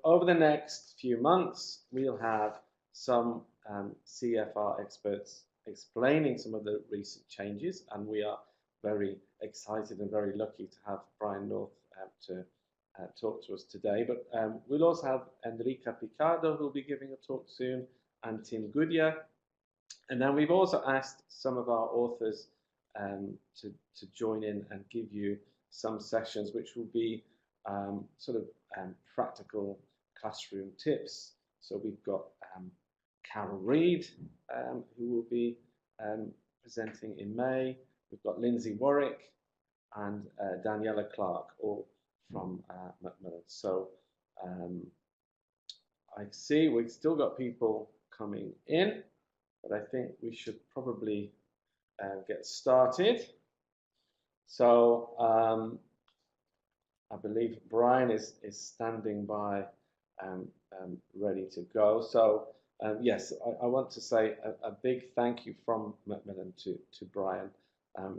Over the next few months, we'll have some CEFR experts explaining some of the recent changes, and we are very excited and very lucky to have Brian North to talk to us today. But we'll also have Enrica Picardo, who will be giving a talk soon, and Tim Goodyear. And then we've also asked some of our authors to join in and give you some sessions which will be sort of practical classroom tips. So we've got Carol Reed, who will be presenting in May. We've got Lindsay Warwick and Daniela Clark, all from Macmillan. So I see we've still got people coming in, but I think we should probably get started. So I believe Brian is standing by ready to go. So yes, I want to say a big thank you from Macmillan to Brian.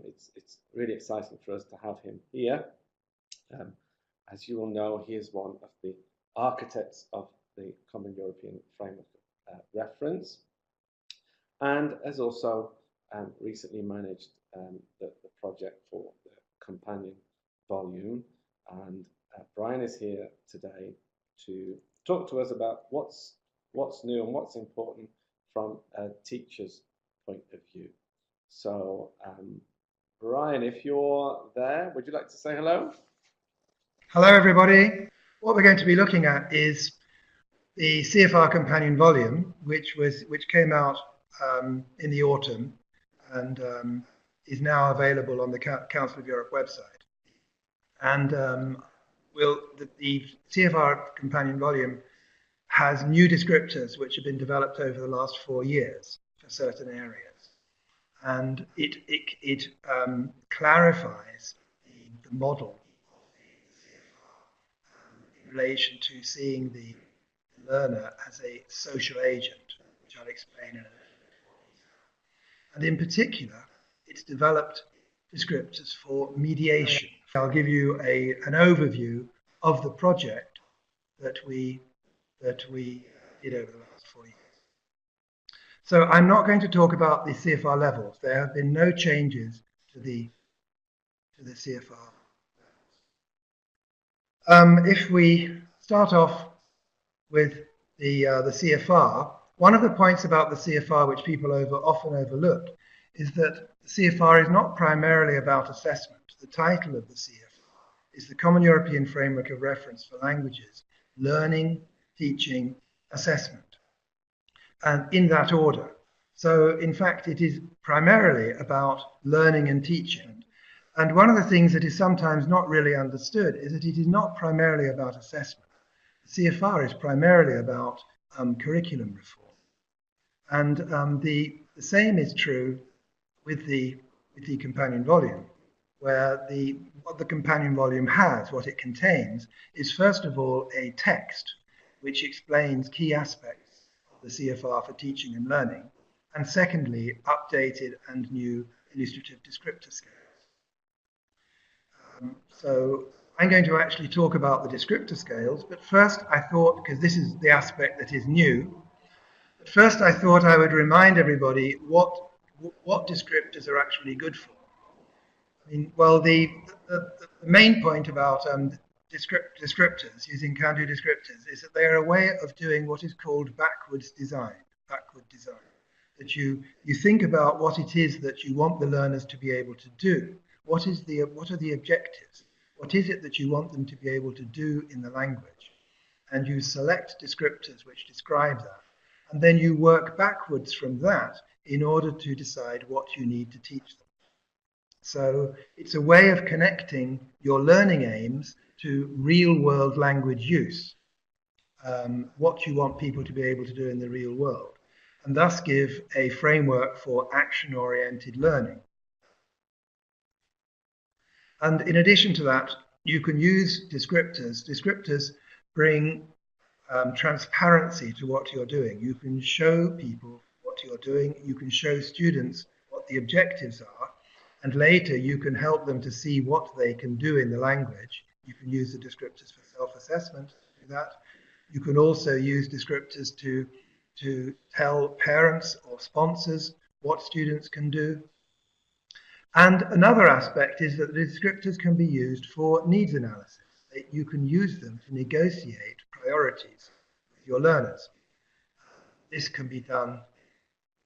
It's really exciting for us to have him here. As you all know, he is one of the architects of the Common European Framework Reference, and has also recently managed the project for the Companion Volume. And Brian is here today to talk to us about what's new and what's important from a teacher's point of view. So Brian, if you're there, would you like to say hello? Hello everybody. What we're going to be looking at is the CEFR Companion Volume, which came out in the autumn and is now available on the Council of Europe website. And the CEFR Companion Volume has new descriptors which have been developed over the last 4 years for certain areas, and it clarifies the model of the CEFR in relation to seeing the learner as a social agent, which I'll explain in a little bit more detail. And in particular, it's developed descriptors for mediation. I'll give you an overview of the project that we did over the last 4 years. So I'm not going to talk about the CEFR levels. There have been no changes to the CEFR levels. If we start off with the CEFR, one of the points about the CEFR which people often overlook is that the CEFR is not primarily about assessment. The title of the CEFR is the Common European Framework of Reference for Languages, Learning, Teaching, Assessment, and in that order. So in fact, it is primarily about learning and teaching. And one of the things that is sometimes not really understood is that it is not primarily about assessment. The CEFR is primarily about curriculum reform. And the same is true with the Companion Volume, where what the Companion Volume has, what it contains, is first of all a text which explains key aspects of the CEFR for teaching and learning, and secondly, updated and new illustrative descriptor scales. So I'm going to actually talk about the descriptor scales, but first I thought, because this is the aspect that is new, but first I thought I would remind everybody what descriptors are actually good for. I mean, well, the main point about descriptors, using can-do descriptors, is that they are a way of doing what is called backward design. That you think about what it is that you want the learners to be able to do. What are the objectives? What is it that you want them to be able to do in the language? And you select descriptors which describe that. And then you work backwards from that in order to decide what you need to teach them. So it's a way of connecting your learning aims to real-world language use, what you want people to be able to do in the real world, and thus give a framework for action-oriented learning. And in addition to that, you can use descriptors. Descriptors bring transparency to what you're doing. You can show people what you're doing. You can show students what the objectives are. And later you can help them to see what they can do in the language. You can use the descriptors for self-assessment to do that. You can also use descriptors to tell parents or sponsors what students can do. And another aspect is that the descriptors can be used for needs analysis. You can use them to negotiate priorities with your learners. This can be done.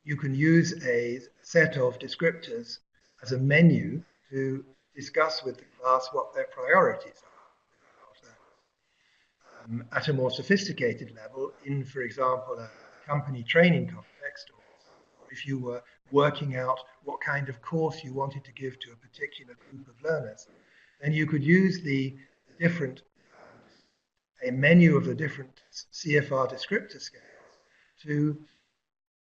You can use a set of descriptors as a menu to discuss with the class what their priorities are. At a more sophisticated level, in, for example, a company training context, or if you were working out what kind of course you wanted to give to a particular group of learners, then you could use a menu of the different CFR descriptor scales to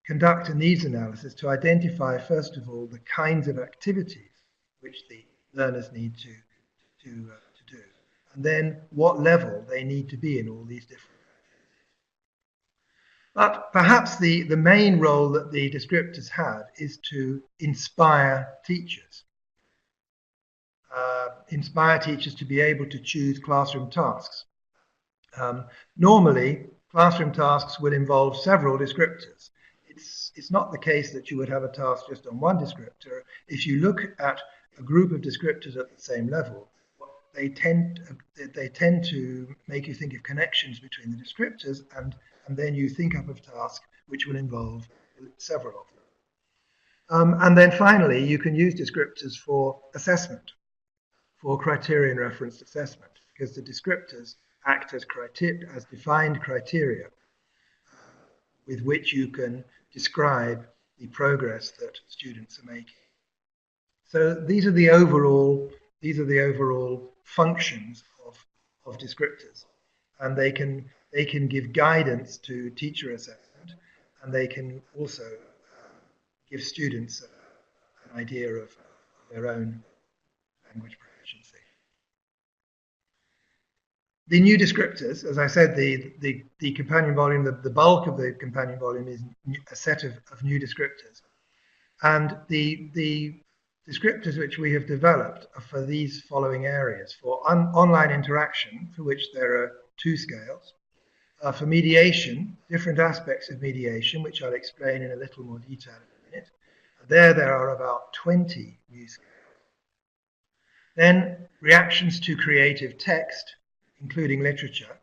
conduct a needs analysis to identify, first of all, the kinds of activities which the learners need to do, and then what level they need to be in all these different activities. But perhaps the main role that the descriptors have is to inspire teachers. Inspire teachers to be able to choose classroom tasks. Normally, classroom tasks will involve several descriptors. It's not the case that you would have a task just on one descriptor. If you look at a group of descriptors at the same level, they tend to make you think of connections between the descriptors, and then you think up of tasks which will involve several of them. And then finally, you can use descriptors for assessment, for criterion referenced assessment, because the descriptors act as defined criteria with which you can describe the progress that students are making. So these are the overall functions of descriptors, and they can give guidance to teacher assessment, and they can also give students an idea of their own language proficiency. The new descriptors, as I said, the companion volume, the bulk of the companion volume is a set of new descriptors. And the descriptors which we have developed are for these following areas: for online interaction, for which there are 2 scales; for mediation, different aspects of mediation, which I'll explain in a little more detail in a minute. There are about 20 new scales. Then reactions to creative text, including literature.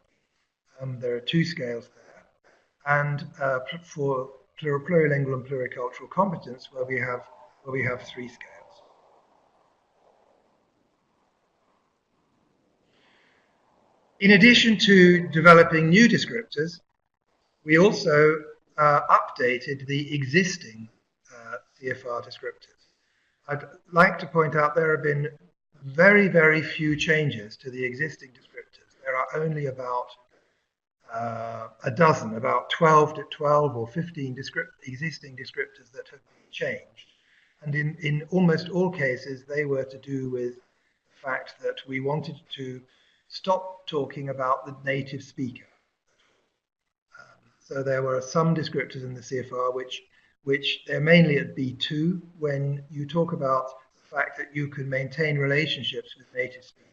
There are 2 scales there. And for plurilingual and pluricultural competence, where we have 3 scales. In addition to developing new descriptors, we also updated the existing CFR descriptors. I'd like to point out there have been very, very few changes to the existing descriptors. There are only about a dozen, about 12 or 15 existing descriptors that have been changed. And in almost all cases, they were to do with the fact that we wanted to stop talking about the native speaker. So there were some descriptors in the CFR which they're mainly at B2 when you talk about the fact that you can maintain relationships with native speakers.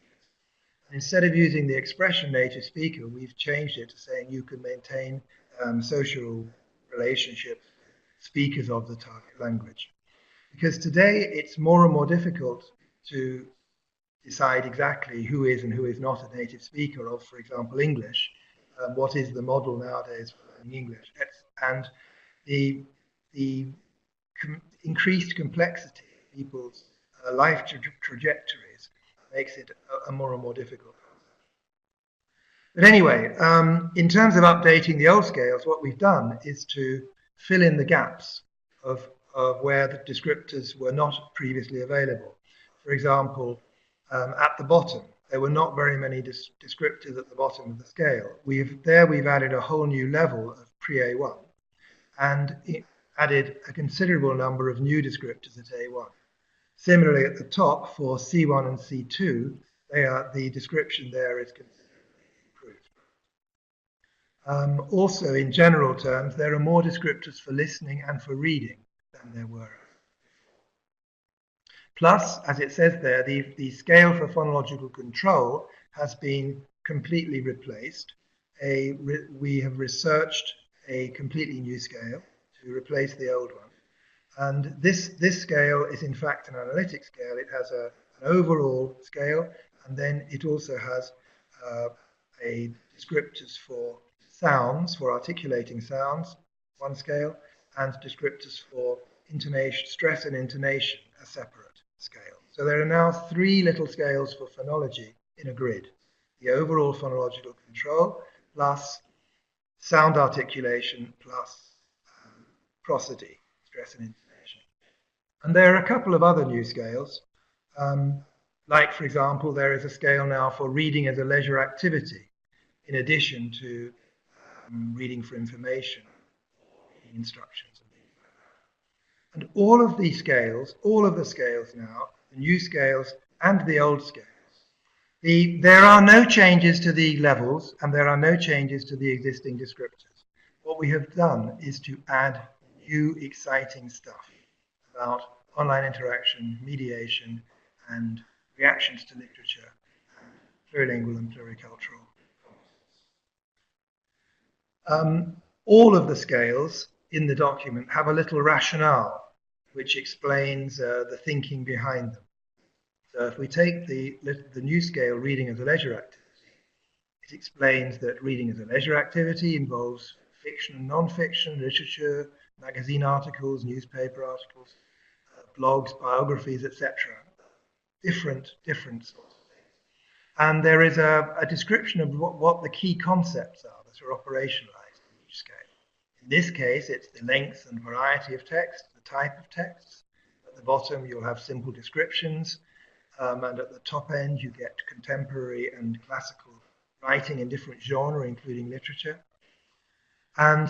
And instead of using the expression native speaker, we've changed it to saying you can maintain social relationships with speakers of the target language. Because today it's more and more difficult to decide exactly who is and who is not a native speaker of, for example, English. What is the model nowadays for learning English? And the increased complexity of people's life trajectories makes it a more and more difficult. But anyway, in terms of updating the old scales, what we've done is to fill in the gaps of where the descriptors were not previously available. For example, at the bottom, there were not very many descriptors at the bottom of the scale. We've added a whole new level of pre-A1 and added a considerable number of new descriptors at A1. Similarly, at the top for C1 and C2, the description there is considerably improved. Also, in general terms, there are more descriptors for listening and for reading than there were. Plus, as it says there, the scale for phonological control has been completely replaced. We have researched a completely new scale to replace the old one. And this scale is in fact an analytic scale. It has an overall scale, and then it also has a descriptors for sounds, for articulating sounds, one scale, and descriptors for intonation, stress and intonation, a separate scale. So there are now 3 little scales for phonology in a grid. The overall phonological control, plus sound articulation, plus prosody, stress and intonation. And there are a couple of other new scales. Like, for example, there is a scale now for reading as a leisure activity, in addition to reading for information, reading instructions, and things like that. And all of these scales, all of the scales now, the new scales and the old scales, there are no changes to the levels and there are no changes to the existing descriptors. What we have done is to add new exciting stuff about online interaction, mediation, and reactions to literature, and plurilingual and pluricultural. All of the scales in the document have a little rationale which explains the thinking behind them. So if we take the new scale, reading as a leisure activity, it explains that reading as a leisure activity involves fiction and non-fiction, literature, magazine articles, newspaper articles, blogs, biographies, etc. Different sorts of things. And there is a description of what the key concepts are that are operationalized in each scale. In this case, it's the length and variety of text, the type of texts. At the bottom, you'll have simple descriptions. And at the top end, you get contemporary and classical writing in different genres, including literature. And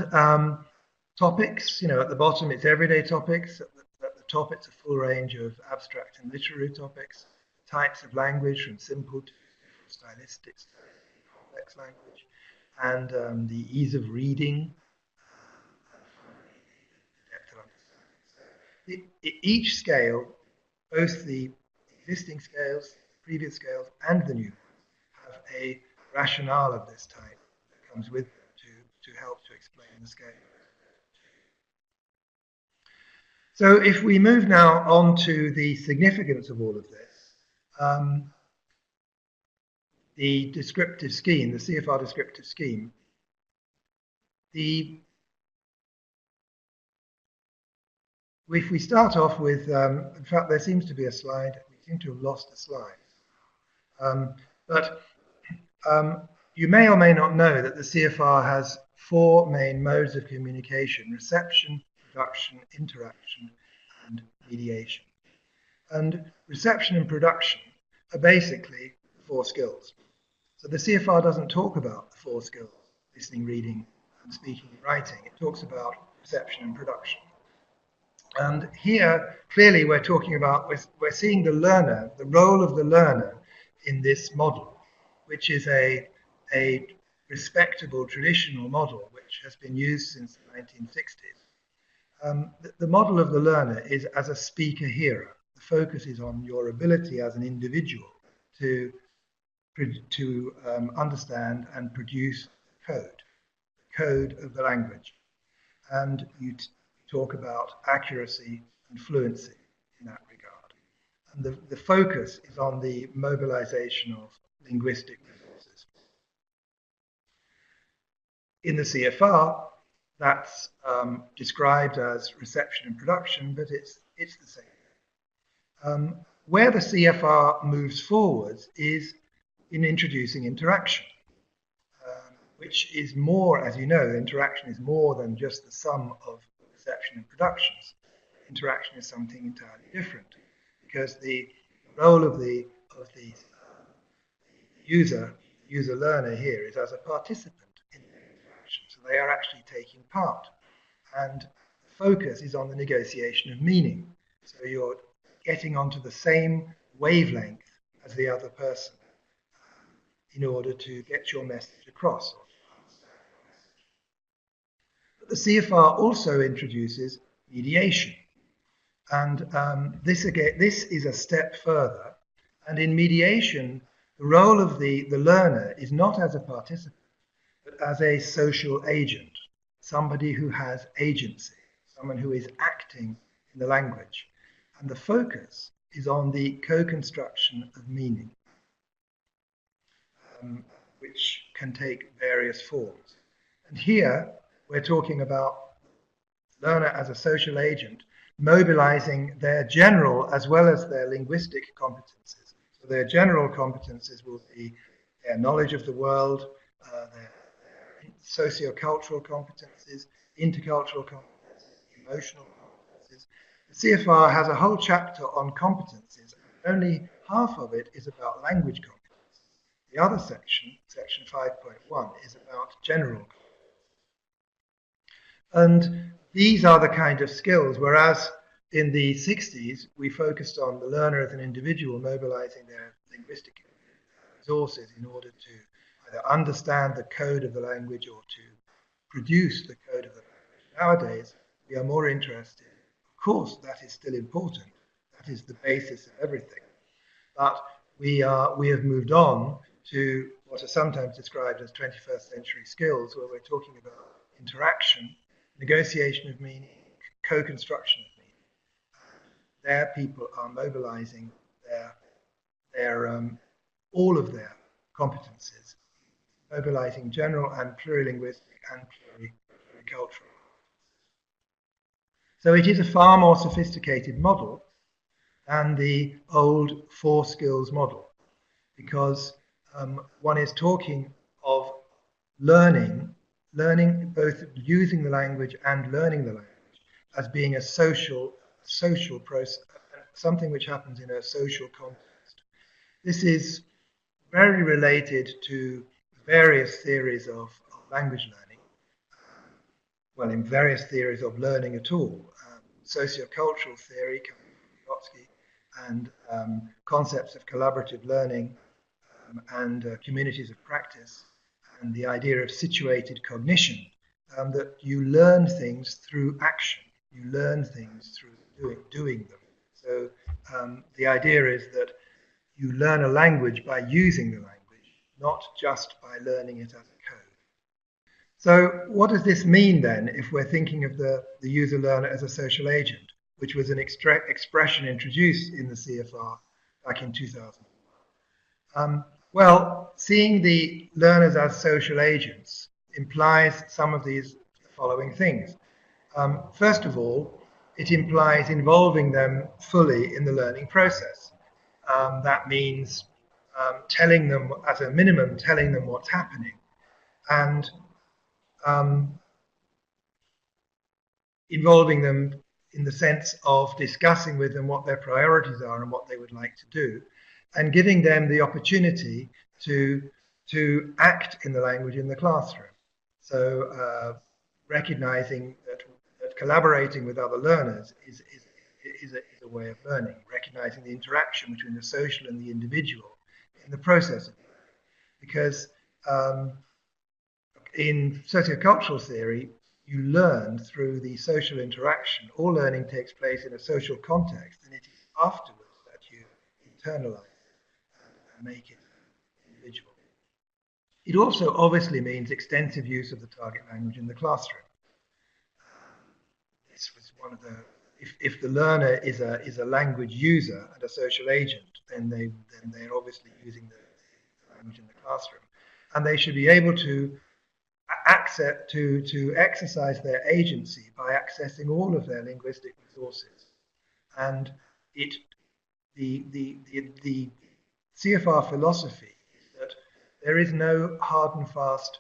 topics, at the bottom, it's everyday topics. At the top, it's a full range of abstract and literary topics. Types of language, from simple to stylistic, complex language. And the ease of reading. And finally, the depth of understanding. Each scale, both the existing scales, previous scales, and the new ones have a rationale of this type that comes with them to help to explain the scale. So if we move now on to the significance of all of this, the descriptive scheme, the CFR descriptive scheme, if we start off with, in fact, there seems to be a slide. We seem to have lost a slide. But you may or may not know that the CFR has 4 main modes of communication: reception, production, interaction, and mediation. And reception and production are basically 4 skills. So the CFR doesn't talk about the 4 skills: listening, reading, and speaking and writing. It talks about reception and production. And here, clearly, we're talking about, we're seeing the learner, the role of the learner in this model, which is a respectable traditional model which has been used since the 1960s. The model of the learner is as a speaker-hearer. The focus is on your ability as an individual to understand and produce code of the language. And you talk about accuracy and fluency in that regard. And the focus is on the mobilization of linguistic resources. In the CFR, that's described as reception and production, but it's the same. Where the CFR moves forwards is in introducing interaction, which is more, as you know, interaction is more than just the sum of reception and productions. Interaction is something entirely different, because the role of the user-learner here is as a participant in the interaction. So they are actually taking part. And the focus is on the negotiation of meaning. So you're getting onto the same wavelength as the other person in order to get your message across. the CFR also introduces mediation. And this is a step further. And in mediation, the role of the learner is not as a participant, but as a social agent, somebody who has agency, someone who is acting in the language. And the focus is on the co-construction of meaning, which can take various forms. And here we're talking about learner as a social agent, mobilizing their general as well as their linguistic competences. So their general competences will be their knowledge of the world, their socio-cultural competences, intercultural competences, emotional competences. The CFR has a whole chapter on competences, and only half of it is about language competences. The other section, section 5.1, is about general competences. And these are the kind of skills, whereas in the 60s, we focused on the learner as an individual mobilizing their linguistic resources in order to either understand the code of the language or to produce the code of the language. Nowadays, we are more interested. Of course, that is still important. That is the basis of everything. But we have moved on to what are sometimes described as 21st century skills, where we're talking about interaction, negotiation of meaning, co-construction of meaning. There, people are mobilizing all of their competences, mobilizing general and plurilinguistic and pluricultural. So it is a far more sophisticated model than the old 4 skills model, because one is talking of learning both using the language and learning the language as being a social process, something which happens in a social context. This is very related to various theories of language learning, well, in various theories of learning at all. Sociocultural theory coming from Vygotsky, and concepts of collaborative learning and communities of practice, and the idea of situated cognition, that you learn things through action, you learn things through doing them. So the idea is that you learn a language by using the language, not just by learning it as a code. So what does this mean then if we're thinking of the user learner as a social agent, which was an expression introduced in the CFR back in 2000? Well, seeing the learners as social agents implies some of these following things. First of all, it implies involving them fully in the learning process. That means telling them, as a minimum, telling them what's happening, and involving them in the sense of discussing with them what their priorities are and what they would like to do, and giving them the opportunity to act in the language in the classroom. So recognizing that collaborating with other learners is a way of learning, recognizing the interaction between the social and the individual in the process of learning. Because in sociocultural theory, you learn through the social interaction. All learning takes place in a social context, and it is afterwards that you internalize it and make it individual. It also obviously means extensive use of the target language in the classroom. This was one of the, if the learner is a language user and a social agent, then they're obviously using the language in the classroom, and they should be able to exercise their agency by accessing all of their linguistic resources. And the CFR philosophy is that there is no hard and fast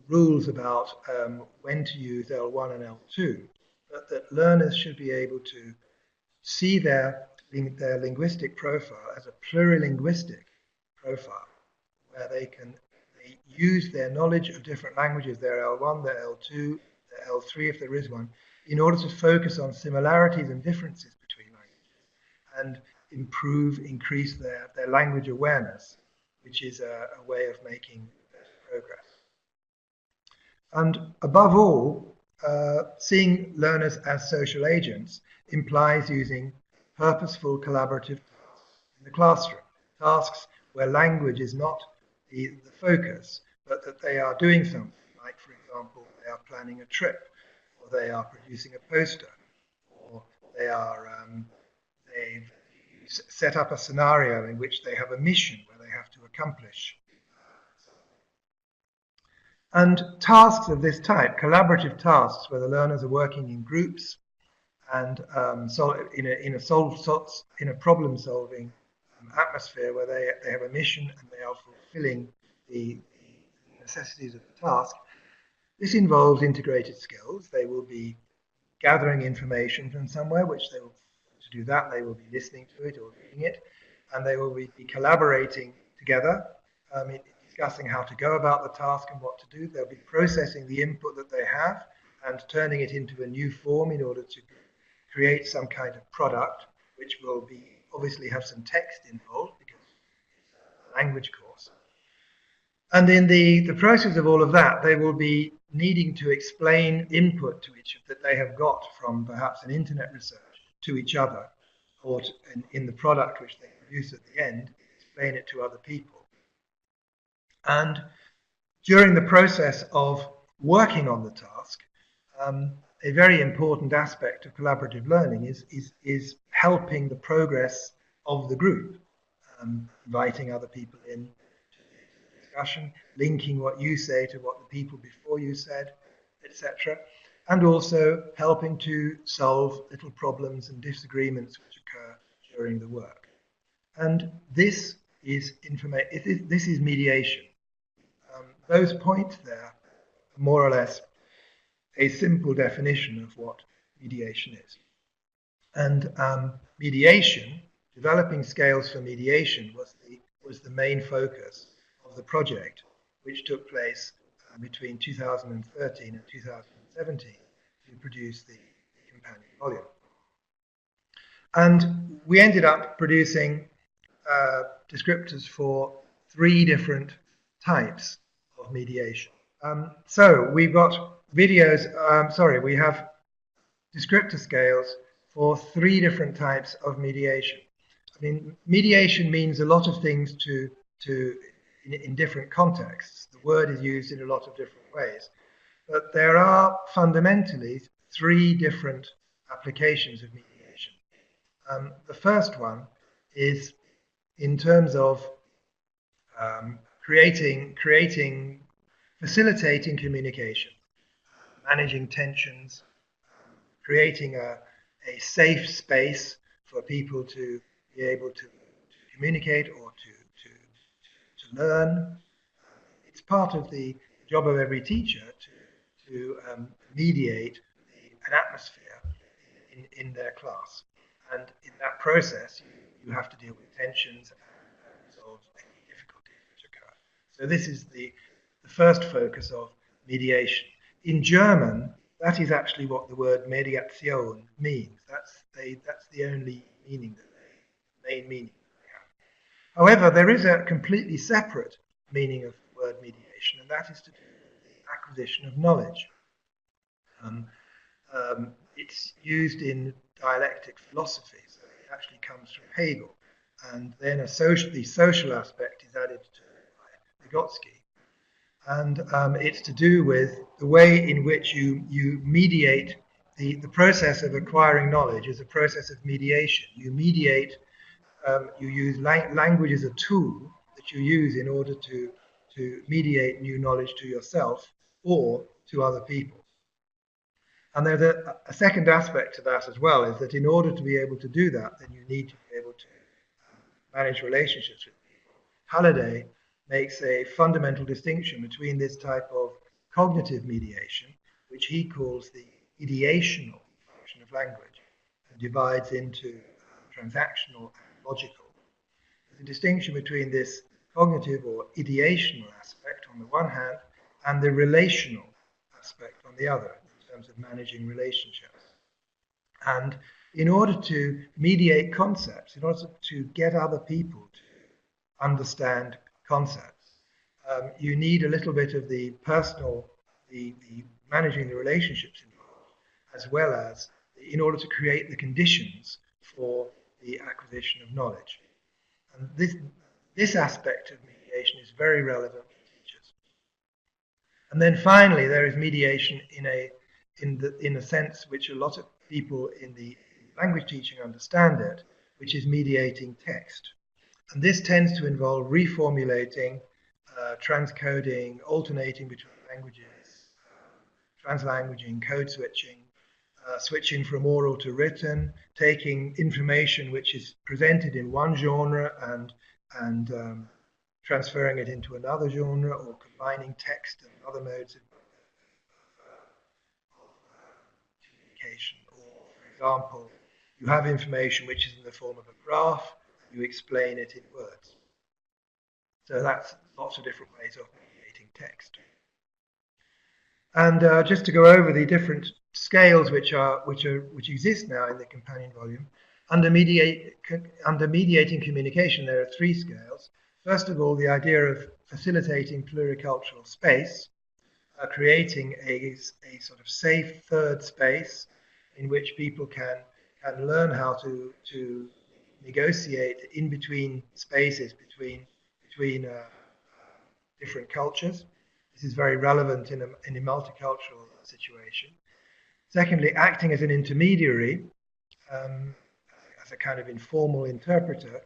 rules about when to use L1 and L2, but that learners should be able to see their linguistic profile as a plurilinguistic profile, where they use their knowledge of different languages, their L1, their L2, their L3 if there is one, in order to focus on similarities and differences between languages and increase their language awareness, which is a way of making better And above all, seeing learners as social agents implies using purposeful collaborative tasks in the classroom. Tasks where language is not the focus, but that they are doing something, like, for example, they are planning a trip, or they are producing a poster, or they've set up a scenario in which they have a mission where they have to accomplish. And tasks of this type, collaborative tasks where the learners are working in groups and in a problem-solving atmosphere where they have a mission and they are fulfilling the necessities of the task. This involves integrated skills. They will be gathering information from somewhere, which they will, to do that, they will be listening to it or reading it, and they will be collaborating together, discussing how to go about the task and what to do. They'll be processing the input that they have and turning it into a new form in order to create some kind of product, which will be obviously have some text involved because it's a language course. And in the process of all of that, they will be needing to explain input to each that they have got from perhaps an internet research to each other, or in the product which they produce at the end, explain it to other people. And during the process of working on the task, a very important aspect of collaborative learning is helping the progress of the group, inviting other people in to the discussion, linking what you say to what the people before you said, etc., and also helping to solve little problems and disagreements which occur during the work. And this is mediation. Those points there are more or less a simple definition of what mediation is. And mediation, developing scales for mediation, was the main focus of the project, which took place between 2013 and 2017 to produce the companion volume. And we ended up producing descriptors for 3 different types of mediation. So we've got videos, we have descriptor scales for 3 different types of mediation. I mean, mediation means a lot of things in different contexts. The word is used in a lot of different ways. But there are fundamentally 3 different applications of mediation. The first one is in terms of facilitating communication, managing tensions, creating a safe space for people to be able to communicate or to learn. It's part of the job of every teacher to mediate an atmosphere in their class. And in that process, you have to deal with tensions and resolve any difficulties which occur. So this is the first focus of mediation. In German, that is actually what the word mediation means. That's the only meaning main meaning that they have. However, there is a completely separate meaning of the word mediation, and that is to do with the acquisition of knowledge. It's used in dialectic philosophy, so it actually comes from Hegel, and then the social aspect is added to by Vygotsky. And it's to do with the way in which you mediate the process of acquiring knowledge is a process of mediation. You mediate, you use language as a tool that you use in order to mediate new knowledge to yourself or to other people. And there's a second aspect to that as well, is that in order to be able to do that, then you need to be able to manage relationships with people. Halliday makes a fundamental distinction between this type of cognitive mediation, which he calls the ideational function of language, and divides into transactional and logical. There's a distinction between this cognitive or ideational aspect on the one hand and the relational aspect on the other, in terms of managing relationships. And in order to mediate concepts, in order to get other people to understand concepts, you need a little bit of the the managing the relationships involved, as well as in order to create the conditions for the acquisition of knowledge. And this aspect of mediation is very relevant for teachers. And then finally, there is mediation in a sense which a lot of people in the language teaching understand it, which is mediating text. And this tends to involve reformulating, transcoding, alternating between languages, translanguaging, code switching, switching from oral to written, taking information which is presented in one genre and transferring it into another genre, or combining text and other modes of communication. Or, for example, you have information which is in the form of a graph, you explain it in words. So that's lots of different ways of mediating text. And just to go over the different scales which exist now in the companion volume, under mediating communication, there are 3 scales. First of all, the idea of facilitating pluricultural space, creating a sort of safe third space in which people can learn how to negotiate in between spaces between different cultures. This is very relevant in a multicultural situation. Secondly, acting as an intermediary, as a kind of informal interpreter,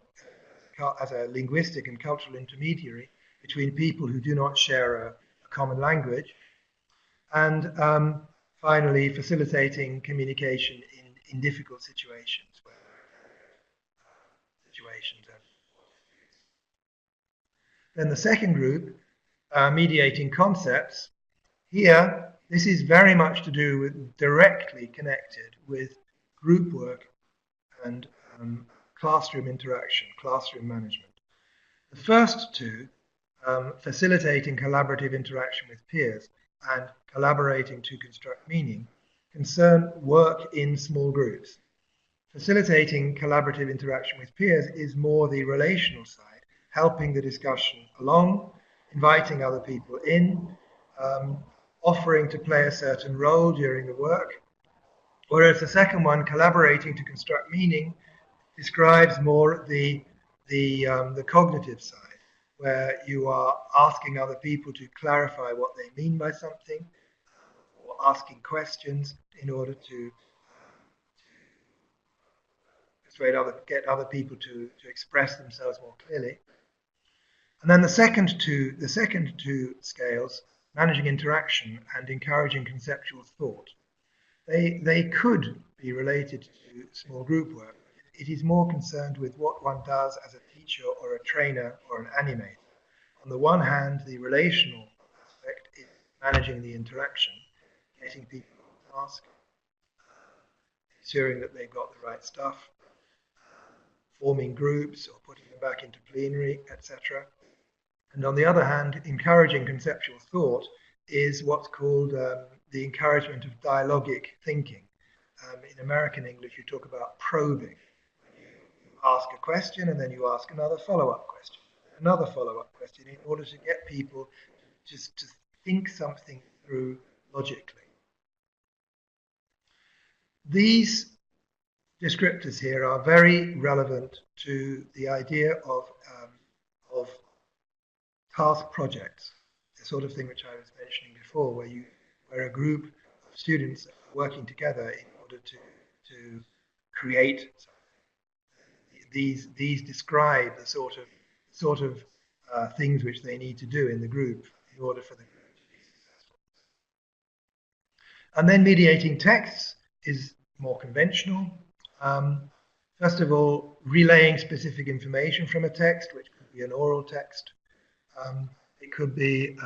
as a linguistic and cultural intermediary between people who do not share a common language. And finally, facilitating communication in difficult situations. Then the second group, mediating concepts. Here, this is very much to do with, directly connected with group work and classroom interaction, classroom management. The first 2, facilitating collaborative interaction with peers and collaborating to construct meaning, concern work in small groups. Facilitating collaborative interaction with peers is more the relational side, helping the discussion along, inviting other people in, offering to play a certain role during the work. Whereas the second one, collaborating to construct meaning, describes more the cognitive side, where you are asking other people to clarify what they mean by something, or asking questions in order to get other people to express themselves more clearly. And then the second two scales, managing interaction and encouraging conceptual thought, they could be related to small group work. It is more concerned with what one does as a teacher or a trainer or an animator. On the one hand, the relational aspect is managing the interaction, getting people on task, ensuring that they've got the right stuff, forming groups or putting them back into plenary, etc. And on the other hand, encouraging conceptual thought is what's called the encouragement of dialogic thinking. In American English, you talk about probing. You ask a question and then you ask another follow-up question, another follow-up question, in order to get people just to think something through logically. These descriptors here are very relevant to the idea of task projects, the sort of thing which I was mentioning before, where a group of students are working together in order to create something. These describe the sort of things which they need to do in the group in order for the group to be successful. And then mediating texts is more conventional. First of all, relaying specific information from a text, which could be an oral text. It could be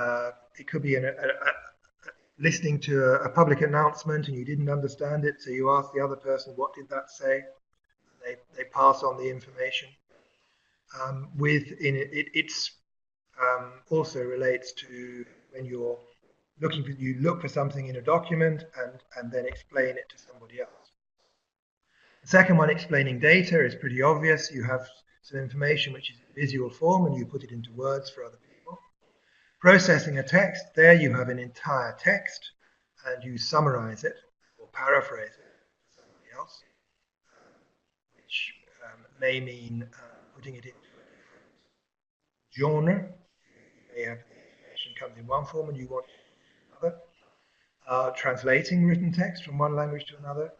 listening to a public announcement and you didn't understand it, so you ask the other person, what did that say? They pass on the information. It's also relates to when you're you look for something in a document and then explain it to somebody else. The second one, explaining data, is pretty obvious. You have some information which is in visual form and you put it into words for other people. Processing a text, there you have an entire text and you summarize it or paraphrase it for somebody else, which may mean putting it into a different genre. You may have the information comes in one form and you want another. Translating written text from one language to another,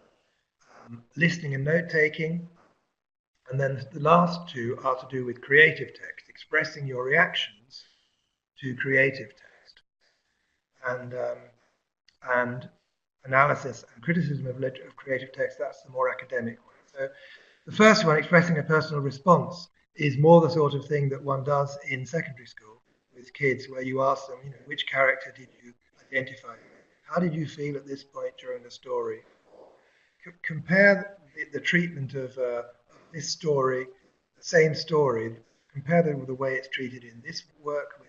listening and note-taking, and then the last two are to do with creative text, expressing your reactions to creative text, and analysis and criticism of creative text, that's the more academic one. So the first one, expressing a personal response, is more the sort of thing that one does in secondary school with kids, where you ask them, which character did you identify with? How did you feel at this point during the story? Compare the treatment of this story, the same story, compare them with the way it's treated in this work.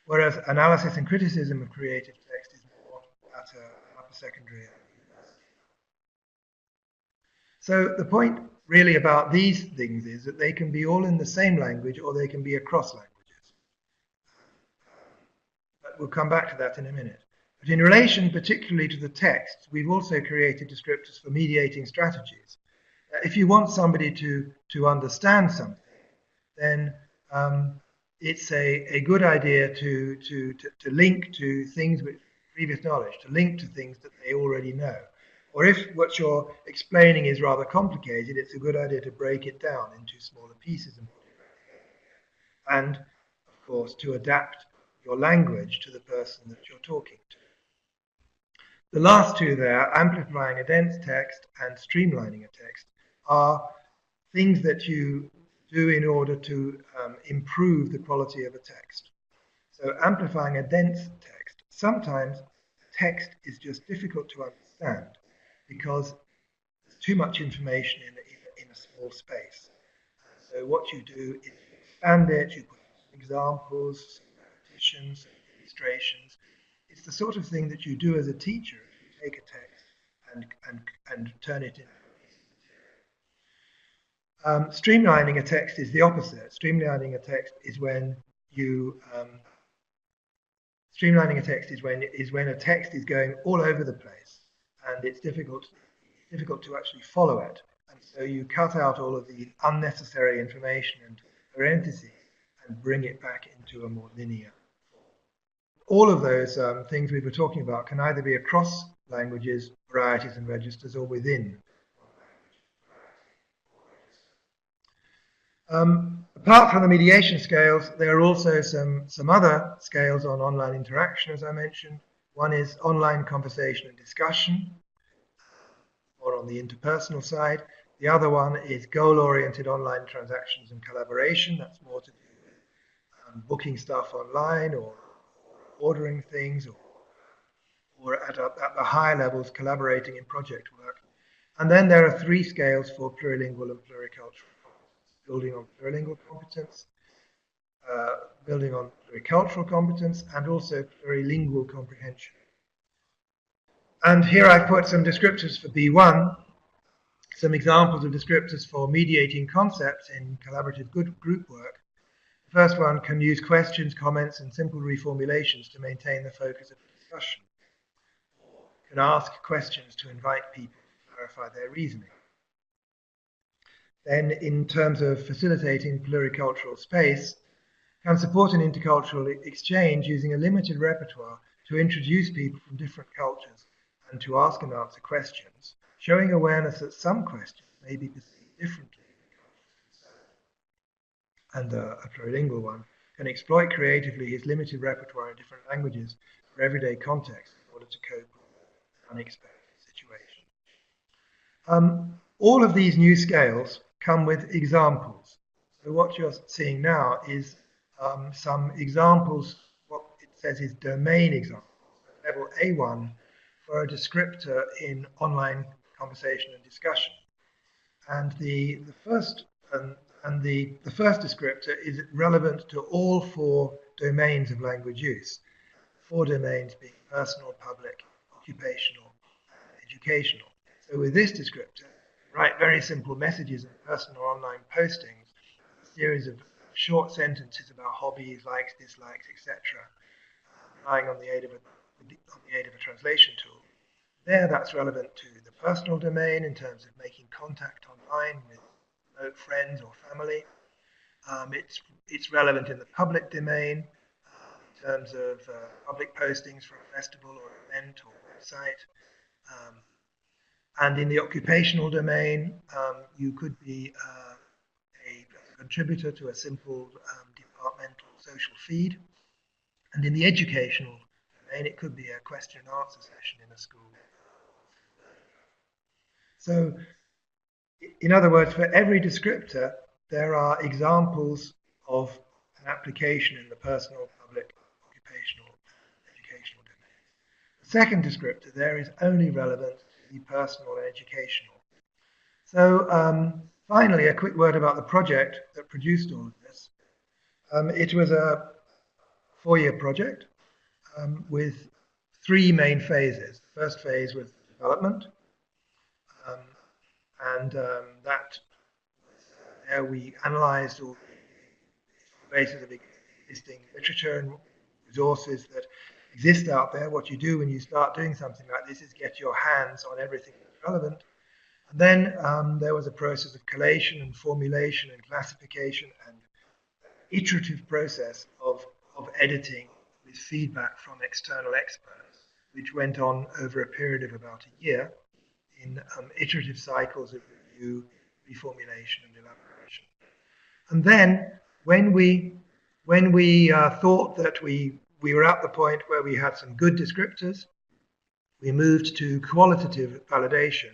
Whereas analysis and criticism of creative text is more at an upper secondary and university. So the point really about these things is that they can be all in the same language or they can be across languages. But we'll come back to that in a minute. But in relation particularly to the text, we've also created descriptors for mediating strategies. If you want somebody to understand something, then it's a good idea to link to things with previous knowledge, to link to things that they already know. Or if what you're explaining is rather complicated, it's a good idea to break it down into smaller pieces and put it back together. And, of course, to adapt your language to the person that you're talking to. The last two there, amplifying a dense text and streamlining a text, are things that you do in order to improve the quality of a text. So amplifying a dense text, sometimes text is just difficult to understand because there's too much information in a small space. So what you do is expand it, you put examples, repetitions, illustrations. It's the sort of thing that you do as a teacher if you take a text and turn it into streamlining a text is the opposite. Streamlining a text is when when a text is going all over the place and it's difficult to actually follow it. And so you cut out all of the unnecessary information and parentheses and bring it back into a more linear form. All of those things we were talking about can either be across languages, varieties and registers, or within. Apart from the mediation scales, there are also some other scales on online interaction, as I mentioned. One is online conversation and discussion, or on the interpersonal side. The other one is goal-oriented online transactions and collaboration. That's more to do with booking stuff online or ordering things or at the higher levels collaborating in project work. And then there are three scales for plurilingual and pluricultural. Building on plurilingual competence, building on pluricultural competence, and also plurilingual comprehension. And here I've put some descriptors for B1, some examples of descriptors for mediating concepts in collaborative group work. The first one can use questions, comments, and simple reformulations to maintain the focus of the discussion. Can ask questions to invite people to clarify their reasoning. Then, in terms of facilitating pluricultural space, can support an intercultural exchange using a limited repertoire to introduce people from different cultures and to ask and answer questions, showing awareness that some questions may be perceived differently in cultures concerned. And a plurilingual one can exploit creatively his limited repertoire in different languages for everyday context in order to cope with an unexpected situation. All of these new scales come with examples. So what you're seeing now is some examples, what it says is domain examples, level A1 for a descriptor in online conversation and discussion. And the first descriptor is relevant to all four domains of language use. Four domains being personal, public, occupational, and educational. So with this descriptor, write very simple messages in personal online postings, a series of short sentences about hobbies, likes, dislikes, etc., relying on the aid of a translation tool. There, that's relevant to the personal domain in terms of making contact online with remote friends or family. It's relevant in the public domain in terms of public postings for a festival or event or website. And in the occupational domain, you could be a contributor to a simple departmental social feed. And in the educational domain, it could be a question and answer session in a school. So, in other words, for every descriptor, there are examples of an application in the personal, public, occupational, educational domain. The second descriptor there is only relevant to the personal and educational. So finally, a quick word about the project that produced all of this. It was a 4-year project with 3 main phases. The first phase was development, and that there we analysed all the basis of existing literature and resources that exist out there. What you do when you start doing something like this is get your hands on everything that's relevant. And then there was a process of collation and formulation and classification and iterative process of editing with feedback from external experts, which went on over a period of about a year in iterative cycles of review, reformulation, and elaboration. And then when we thought that we were at the point where we had some good descriptors, we moved to qualitative validation.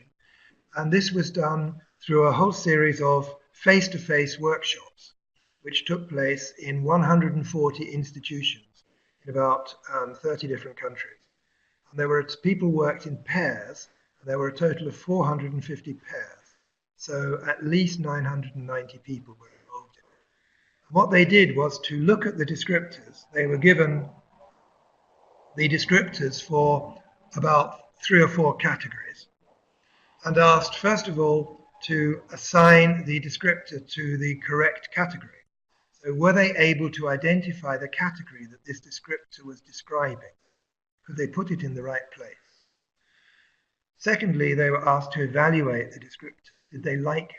And this was done through a whole series of face-to-face workshops, which took place in 140 institutions in about 30 different countries. And there were people worked in pairs, and there were a total of 450 pairs. So at least 990 people were involved in it. And what they did was to look at the descriptors. They were given the descriptors for about 3 or 4 categories, and asked, first of all, to assign the descriptor to the correct category. So were they able to identify the category that this descriptor was describing? Could they put it in the right place? Secondly, they were asked to evaluate the descriptor. Did they like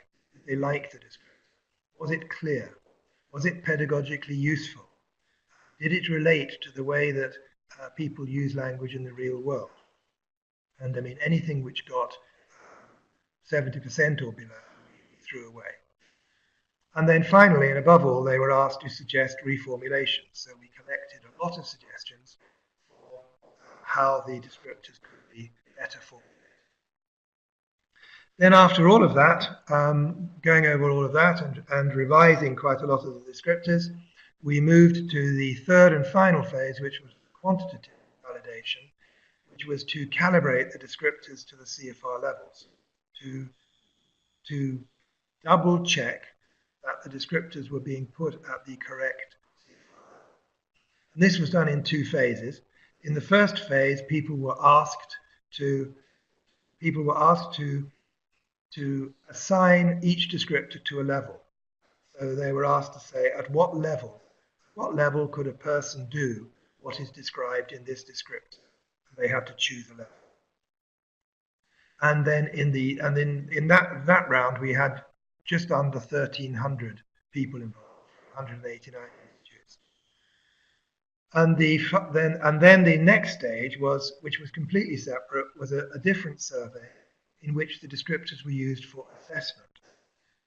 the descriptor? Was it clear? Was it pedagogically useful? Did it relate to the way that people use language in the real world? And I mean, anything which got 70% or below, we threw away. And then finally, and above all, they were asked to suggest reformulations. So we collected a lot of suggestions for how the descriptors could be better formulated. Then after all of that, going over all of that and revising quite a lot of the descriptors, we moved to the third and final phase, which was quantitative validation, which was to calibrate the descriptors to the CFR levels, to double check that the descriptors were being put at the correct CFR. And this was done in 2 phases. In the first phase, people were asked to assign each descriptor to a level. So they were asked to say, at what level could a person do what is described in this descriptor? And they had to choose a level. And then in that round, we had just under 1,300 people involved, 189 institutes. And then the next stage was, which was completely separate, was a different survey in which the descriptors were used for assessment,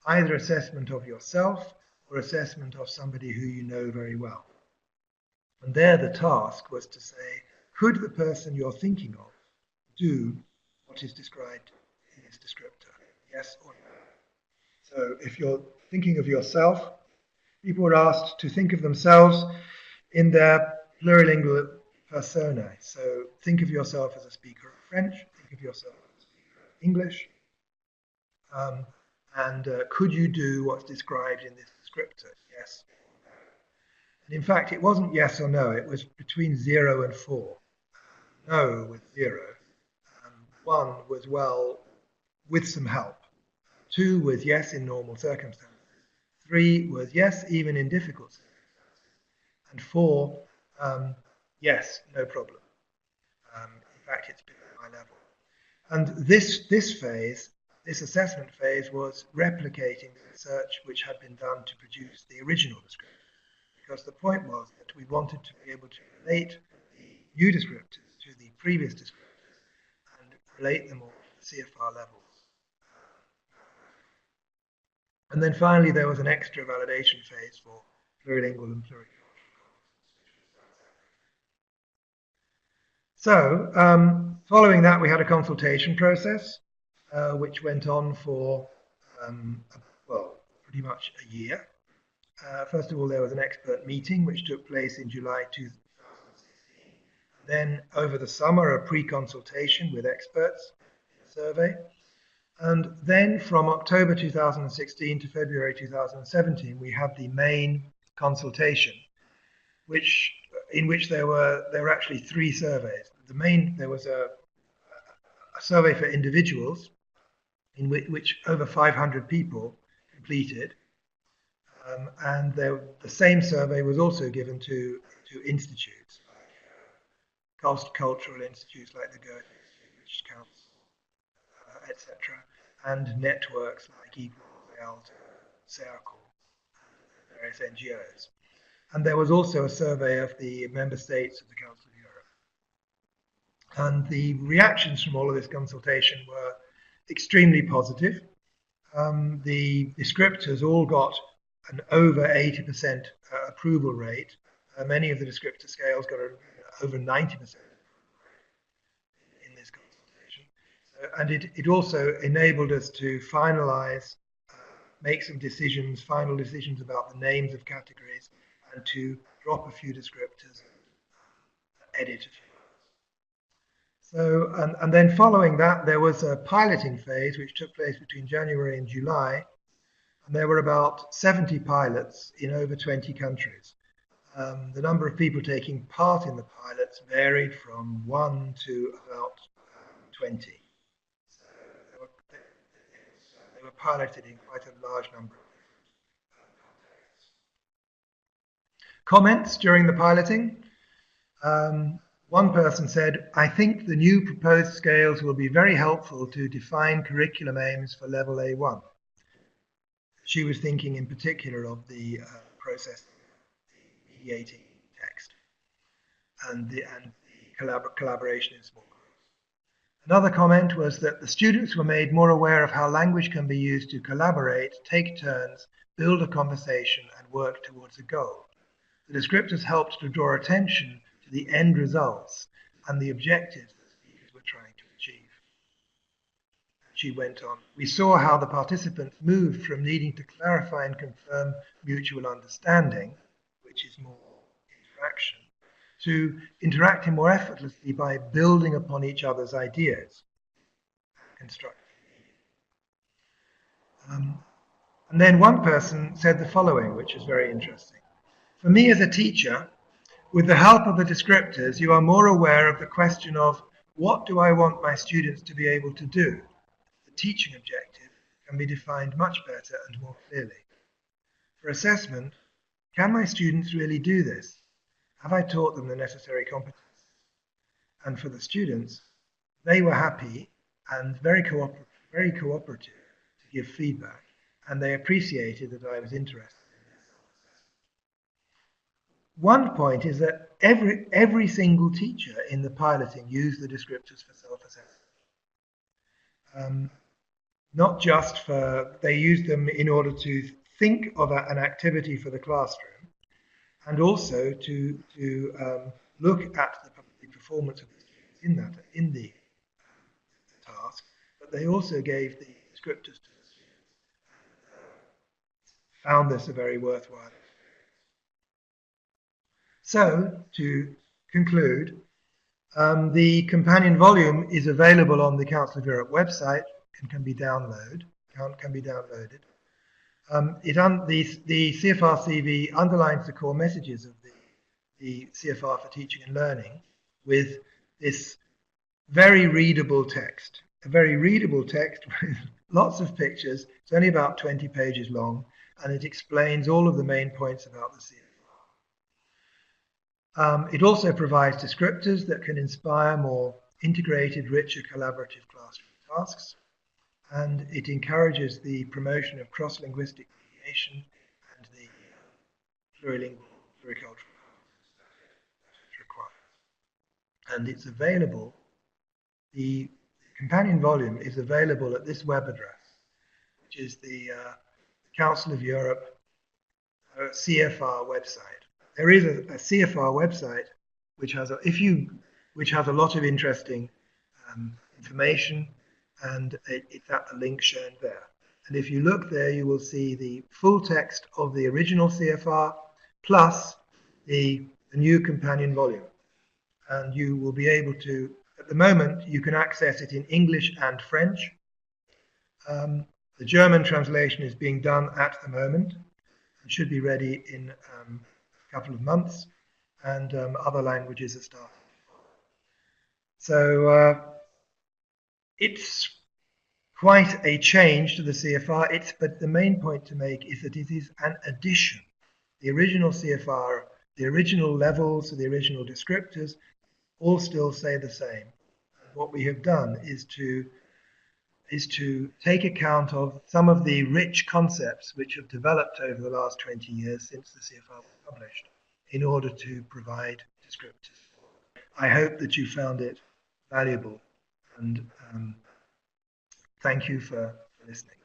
either assessment of yourself or assessment of somebody who you know very well. And there the task was to say, could the person you're thinking of do what is described in this descriptor, yes or no? So if you're thinking of yourself, people were asked to think of themselves in their plurilingual personae. So think of yourself as a speaker of French, think of yourself as a speaker of English, and could you do what's described in this descriptor, yes or no? And in fact, it wasn't yes or no, it was between 0 and 4. No was 0. 1 was well, with some help. 2 was yes in normal circumstances. 3 was yes, even in difficult circumstances. And 4, yes, no problem. In fact, it's been at my level. And this phase, this assessment phase, was replicating the research which had been done to produce the original descriptor. Because the point was that we wanted to be able to relate the new descriptors to the previous descriptors and relate them all to the CFR levels. And then finally, there was an extra validation phase for plurilingual and pluricultural. So, following that, we had a consultation process, which went on for, well, pretty much a year. First of all, there was an expert meeting, which took place in July 2016. Then, over the summer, a pre-consultation with experts, survey. And then, from October 2016 to February 2017, we had the main consultation, in which there were actually 3 surveys. There was a survey for individuals, in which over 500 people completed, and the same survey was also given to institutes, like cultural institutes like the Goethe Institute, which counts, etc., and networks like Equal, Circle, and various NGOs. And there was also a survey of the member states of the Council of Europe. And the reactions from all of this consultation were extremely positive. The descriptors all got an over 80% approval rate. Many of the descriptor scales got over 90% in this consultation. And it also enabled us to finalize, make some decisions, final decisions about the names of categories, and to drop a few descriptors and edit a few. So, and then following that, there was a piloting phase which took place between January and July, and there were about 70 pilots in over 20 countries. The number of people taking part in the pilots varied from 1 to about 20. So they were piloted in quite a large number of contexts. Comments during the piloting. One person said, "I think the new proposed scales will be very helpful to define curriculum aims for level A1." She was thinking in particular of the process, the mediating text, and the collaboration in small groups. Another comment was that the students were made more aware of how language can be used to collaborate, take turns, build a conversation, and work towards a goal. The descriptors helped to draw attention to the end results and the objectives that speakers were trying to achieve. She went on, "We saw how the participants moved from needing to clarify and confirm mutual understanding, which is more interaction, to interacting more effortlessly by building upon each other's ideas, constructively." And then one person said the following, which is very interesting. "For me as a teacher, with the help of the descriptors, you are more aware of the question of what do I want my students to be able to do? The teaching objective can be defined much better and more clearly. For assessment, can my students really do this? Have I taught them the necessary competencies?" And for the students, they were happy and very cooperative to give feedback, and they appreciated that I was interested. One point is that every single teacher in the piloting used the descriptors for self-assessment. Not just they used them in order to think of an activity for the classroom, and also to look at the performance of the students in the task, but they also gave the descriptors to the students, and found this a very worthwhile. So, to conclude, the companion volume is available on the Council of Europe website and can be downloaded. The CFR CV underlines the core messages of the CFR for teaching and learning with this very readable text. A very readable text with lots of pictures. It's only about 20 pages long, and it explains all of the main points about the CEFR. It also provides descriptors that can inspire more integrated, richer collaborative classroom tasks, and it encourages the promotion of cross-linguistic mediation and the plurilingual, pluricultural that is required. And it's available, the companion volume is available at this web address, which is the Council of Europe CFR website. There is a CFR website which has a lot of interesting information, and it's at the link shown there. And if you look there, you will see the full text of the original CFR plus the new companion volume. And you will be able to, at the moment, you can access it in English and French. The German translation is being done at the moment and should be ready in a couple of months, and other languages are starting. So it's quite a change to the CFR, but the main point to make is that it is an addition. The original CFR, the original levels, the original descriptors, all still say the same. What we have done is to take account of some of the rich concepts which have developed over the last 20 years since the CFR was published in order to provide descriptors. I hope that you found it valuable, and thank you for listening.